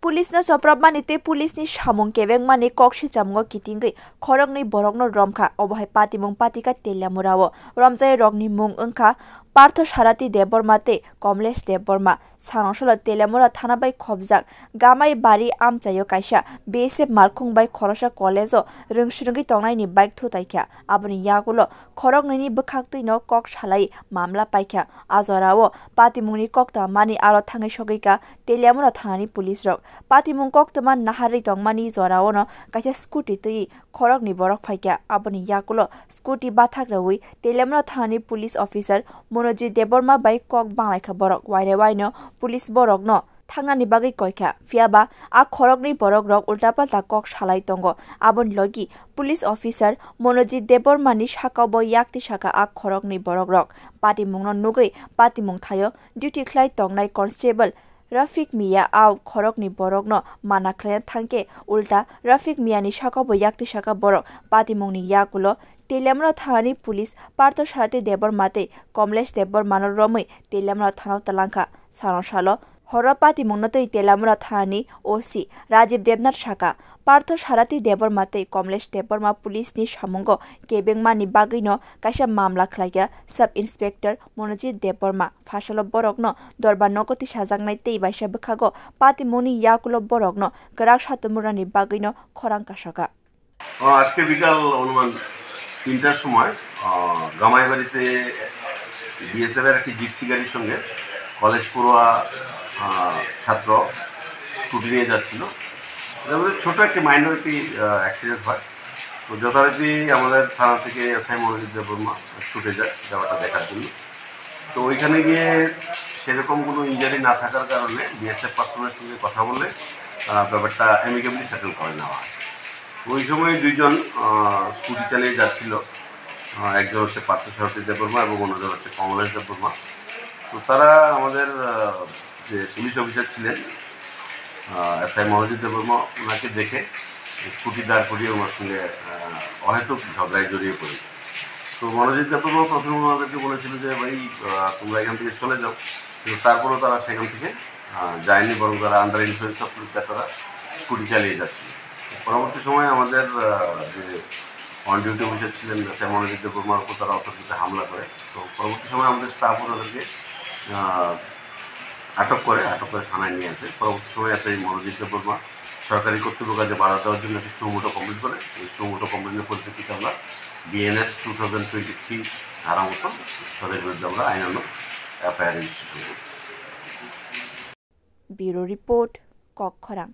Pulis na soprabmani te pulis ni samung kebeng mani kokshi chamungo kitingi khorok ni borok no romkha obohai patimung patika telamurawo romjai rokni mung ongkha Partho Sarati Deborma te Komlesh Deborma Sanosholo Telamura Thana bai khobjak Gamai Bari Amchayo kaisa BSF Markhung bai Khorosa College o rungsrungi tongnai ni bike thutaikha aboni yagulo khorok ni bwkhaktui no kok salai mamla paikha azorao patimungni kokta mani aro thangai sogeika Telamura thani police rok patimung koktama nahari tongmani jorao no kaisa scooty tui khorok ni borok phaikha aboni yagulo scooty bathak rawi Telamura thani police officer Monojit Deborma bai kok banglaikha borok waire waino police borok no thangani bagui koikha fiaba a khorokni borok rok ultapalta kok salai tongo abon logi police officer Monojit Debormani sakao bo yakti saka a khorokni borok rok patimung no nugui patimung thayo duty khlai tongnai constable Rafik Mia au khorokni borok no mana khlaya thangke ulta Rafik Mia ni sakao bo yakti saka borok patimungni yakulo Telamura thani police Partho Sarati Deborma te Komlesh Deborma no romui Telamura thanao talangkha sanoshalo Horapati Mungnatoi Telamura Thani OC Rajiv Devnath Saka Partho Sarati Deborma te Komlesh Deborma police ni samungo kebengma ni bagui no kaisa mamla khlaia sub inspector Monojit Deborma phasalo borok no dorba nokoti sajangnai tei baisa bwkhago patimuni yakulo borok no krak satumura ni bagui no khorang kasaka আজকে বিকাল অনুমান ৩টার সময় গামাইবাড়িতে BSF এর একটি gypsy গাড়ির সঙ্গে college পড়ুয়া ছাত্র স্কুটি নিয়ে যাচ্ছিল ছোট একটি মাইনর একটি অ্যাক্সিডেন্ট হয় তো যথারীতি আমাদের থানা থেকে এসআই মনোজিৎ দেববর্মা ছুটে যায় ব্যাপারটা দেখার জন্য তো ওইখানে গিয়ে সেরকম কোনো ইনজারি না থাকার কারণে বিএসএফ পার্সনের সঙ্গে কথা বলে ব্যাপারটা অ্যামিকেবলি সেটেল করে নেওয়া হয় ওই সময় দুইজন স্কুটি চালিয়ে যাচ্ছিল একজন হচ্ছে পার্থ সারথী দেববর্মা এবং অন্যজন হচ্ছে কমলেশ দেববর্মা তো তারা আমাদের যে পুলিশ অফিসার ছিলেন এসআই মনোজিৎ দেববর্মা ওনাকে দেখে স্কুটি দাঁড় করিয়ে ওনার সঙ্গে অহেতুক ঝগড়ায় জড়িয়ে পড়ি তো মনোজিৎ দেববর্মা প্রথমে ওনাদেরকে বলেছিল যে ভাই তোমরা এখান থেকে চলে যাও কিন্তু তারপরেও তারা সেখান থেকে যায়নি বরং তারা আন্ডার ইনফ্লুয়েন্স অফ পুলিশ তারা স্কুটি চালিয়ে যাচ্ছিল পরবর্তী সময় আমাদের যে অন ডিউটি অফিসার ছিলেন এসআই মনোজিৎ দেববর্মার উপর তারা অতর্কিত হামলা করে তো পরবর্তী সময় আমাদের স্টাফ ওনাদেরকে আটক করে থানায় নিয়ে আসে পরবর্তী সময় এসআই মনোজিৎ দেববর্মা সরকারি কর্তৃপক্ষ কাজে বাধা দেওয়ার জন্য একটি সুমোটো কমপ্লিট করে এই সুমোটো কমপ্লিটের পরিপ্রেক্ষিতে আমরা বিএনএস 2023 ধারা মতো তাদের বিরুদ্ধে আমরা আইনানুগ এফআইআর রেজিস্ট্রেশন করি। Bureau report কক্ষরাং।